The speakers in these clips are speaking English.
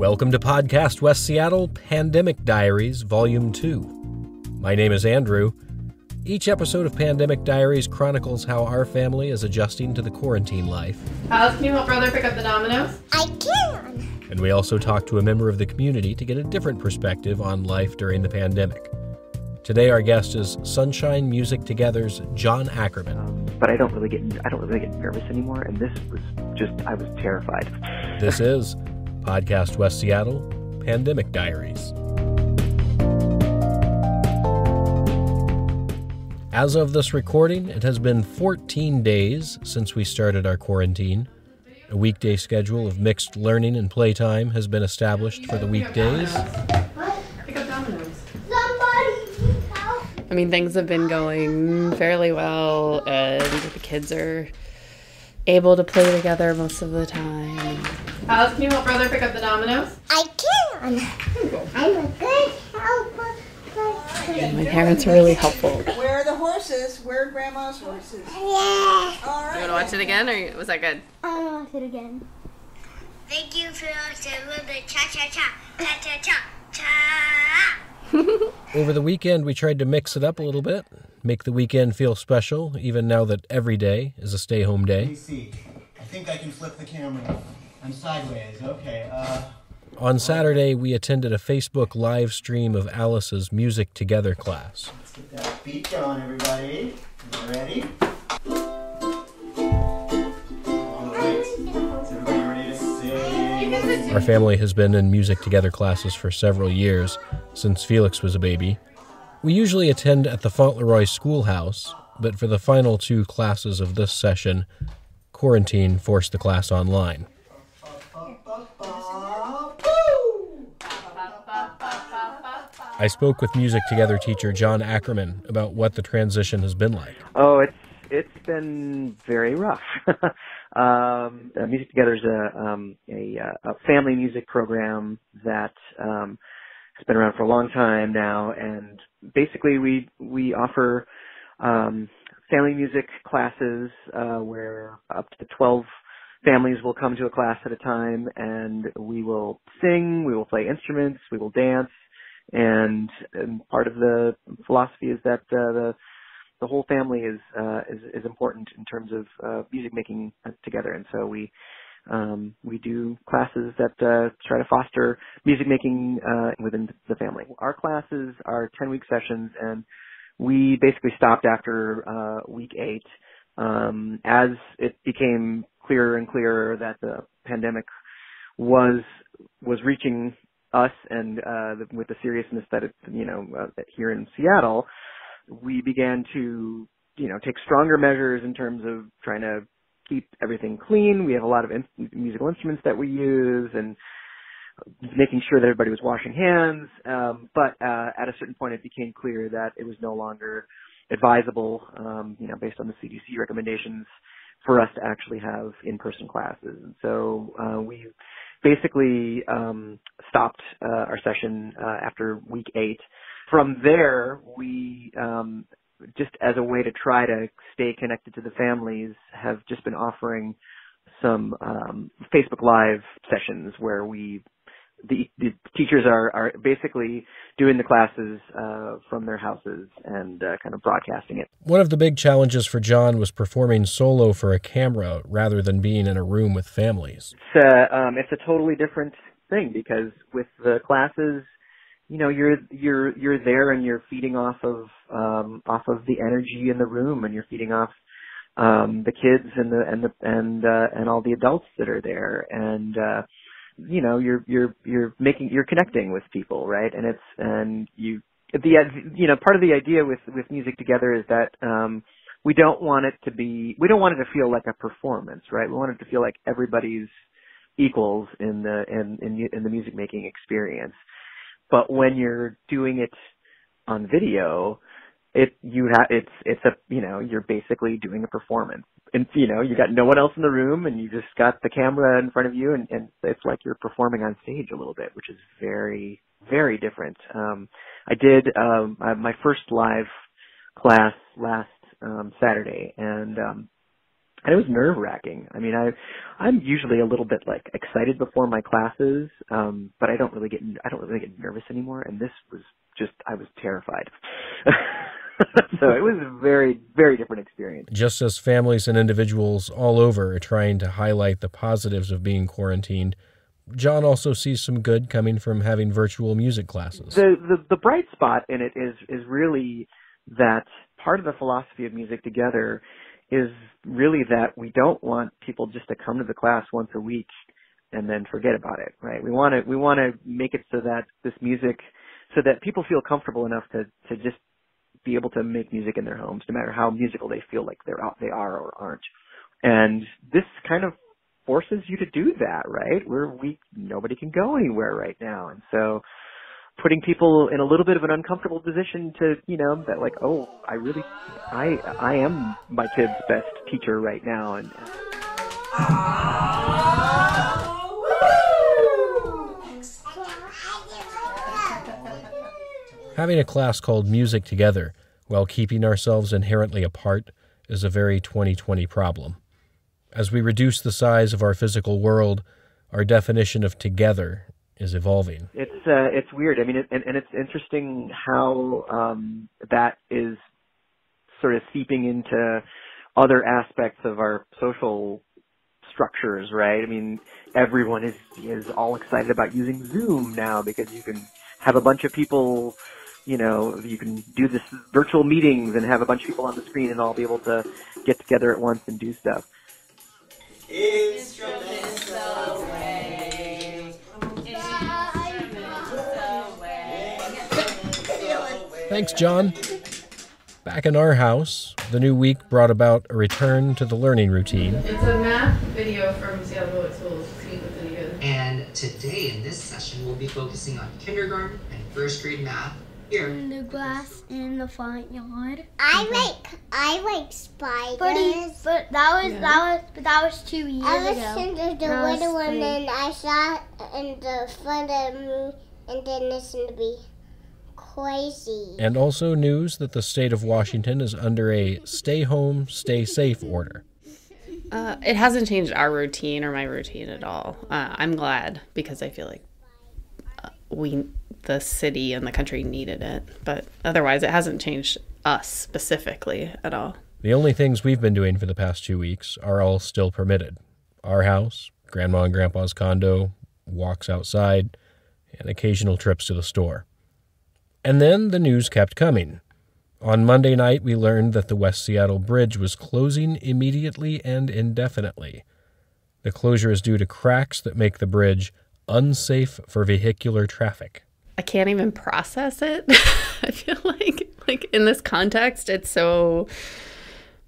Welcome to Podcast West Seattle Pandemic Diaries, Vol.2. My name is Andrew. Each episode of Pandemic Diaries chronicles how our family is adjusting to the quarantine life. Alice, can you help brother pick up the dominoes? I can! And we also talk to a member of the community to get a different perspective on life during the pandemic. Today our guest is Sunshine Music Together's John Ackerman. But I don't really get nervous anymore, and this was just, I was terrified. This is Podcast West Seattle Pandemic Diaries. As of this recording, it has been 14 days since we started our quarantine. A weekday schedule of mixed learning and playtime has been established for the weekdays. Pick up dominoes. Somebody help! I mean, things have been going fairly well, and the kids are able to play together most of the time. Alice, can you help brother pick up the dominoes? I can! I'm a good helper. My parents are really helpful. Where are the horses? Where are Grandma's horses? Yeah! All right. You want to watch it again, or was that good? I want to watch it again. Thank you for the cha-cha-cha, cha-cha-cha-cha. Over the weekend, we tried to mix it up a little bit, make the weekend feel special, even now that every day is a stay-home Let day. me see. I think I can flip the camera. I'm sideways. Okay. On Saturday, we attended a Facebook live stream of Alice's Music Together class. Let's get that beat going, everybody. You ready? All right. Is everybody ready to sing? Our family has been in Music Together classes for several years, since Felix was a baby. We usually attend at the Fauntleroy Schoolhouse, but for the final two classes of this session, quarantine forced the class online. I spoke with Music Together teacher John Ackerman about what the transition has been like. Oh, it's been very rough. Music Together is a family music program that has been around for a long time now, and basically we offer family music classes where up to 12 families will come to a class at a time, and we will sing, we will play instruments, we will dance. And part of the philosophy is that the whole family is important in terms of music making together. And so we do classes that try to foster music making within the family. Our classes are 10-week sessions, and we basically stopped after week 8 as it became clearer and clearer that the pandemic was reaching us, and with the seriousness that it, here in Seattle, we began to, take stronger measures in terms of trying to keep everything clean. We have a lot of musical instruments that we use, and making sure that everybody was washing hands. But at a certain point, it became clear that it was no longer advisable, based on the CDC recommendations, for us to actually have in-person classes. And so we basically stopped our session after week 8. From there, we, just as a way to try to stay connected to the families, have just been offering some Facebook Live sessions where the teachers are basically doing the classes from their houses and kind of broadcasting it. One of the big challenges for John was performing solo for a camera rather than being in a room with families. It's a totally different thing, because with the classes, you're there and you're feeding off of the energy in the room, and you're feeding off the kids and all the adults that are there, and you're connecting with people, right? And part of the idea with Music Together is that we don't want it to feel like a performance, right? We want it to feel like everybody's equals in the music making experience. But when you're doing it on video, you're basically doing a performance. And, you got no one else in the room, and you just got the camera in front of you, and it's like you're performing on stage a little bit, which is very, very different. I did my first live class last Saturday, and And it was nerve-wracking. I mean, I'm usually a little bit like excited before my classes, but I don't really get nervous anymore. And this was just, I was terrified. So it was a very, very different experience. Just as families and individuals all over are trying to highlight the positives of being quarantined, John also sees some good coming from having virtual music classes. The bright spot in it is really that part of the philosophy of Music Together is really that we don't want people just to come to the class once a week and then forget about it, right? We want to make it so that this music, so that people feel comfortable enough to just be able to make music in their homes, no matter how musical they feel like they are or aren't. And this kind of forces you to do that, right? Nobody can go anywhere right now. And so putting people in a little bit of an uncomfortable position to, that like, oh, I am my kid's best teacher right now. And having a class called Music Together while keeping ourselves inherently apart is a very 2020 problem. As we reduce the size of our physical world, our definition of together is evolving. It's weird. I mean, and it's interesting how that is sort of seeping into other aspects of our social structures, right? I mean, everyone is all excited about using Zoom now because you can have a bunch of people, you can do this virtual meetings and have a bunch of people on the screen and all be able to get together at once and do stuff. Instruments away. Thanks, John. Back in our house, the new week brought about a return to the learning routine. It's a math video from Seattle Public Schools. See what's any good. And today in this session, we'll be focusing on kindergarten and first grade math. Here. In the grass in the front yard. I like spiders. But that was 2 years ago. I was the little one, and I saw in the front of me, and then it's going to be crazy. And also news that the state of Washington is under a stay home, stay safe order. It hasn't changed our routine or my routine at all. I'm glad because I feel like the city and the country needed it. But otherwise, it hasn't changed us specifically at all. The only things we've been doing for the past 2 weeks are all still permitted. Our house, Grandma and Grandpa's condo, walks outside, and occasional trips to the store. And then the news kept coming. On Monday night, we learned that the West Seattle Bridge was closing immediately and indefinitely. The closure is due to cracks that make the bridge unsafe for vehicular traffic. I can't even process it. I feel like in this context, it's so,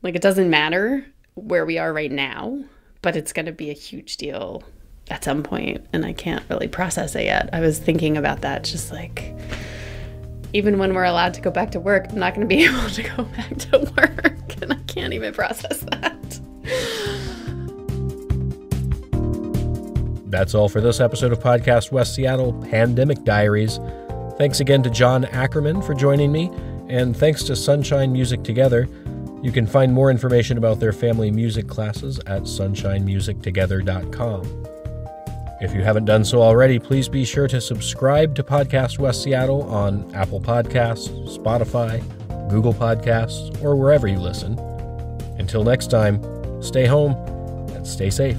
it doesn't matter where we are right now, but it's going to be a huge deal at some point, and I can't really process it yet. I was thinking about that, just even when we're allowed to go back to work, I'm not going to be able to go back to work, and I can't even process that. That's all for this episode of Podcast West Seattle Pandemic Diaries. Thanks again to John Ackerman for joining me, and thanks to Sunshine Music Together. You can find more information about their family music classes at sunshinemusictogether.com. If you haven't done so already, please be sure to subscribe to Podcast West Seattle on Apple Podcasts, Spotify, Google Podcasts, or wherever you listen. Until next time, stay home and stay safe.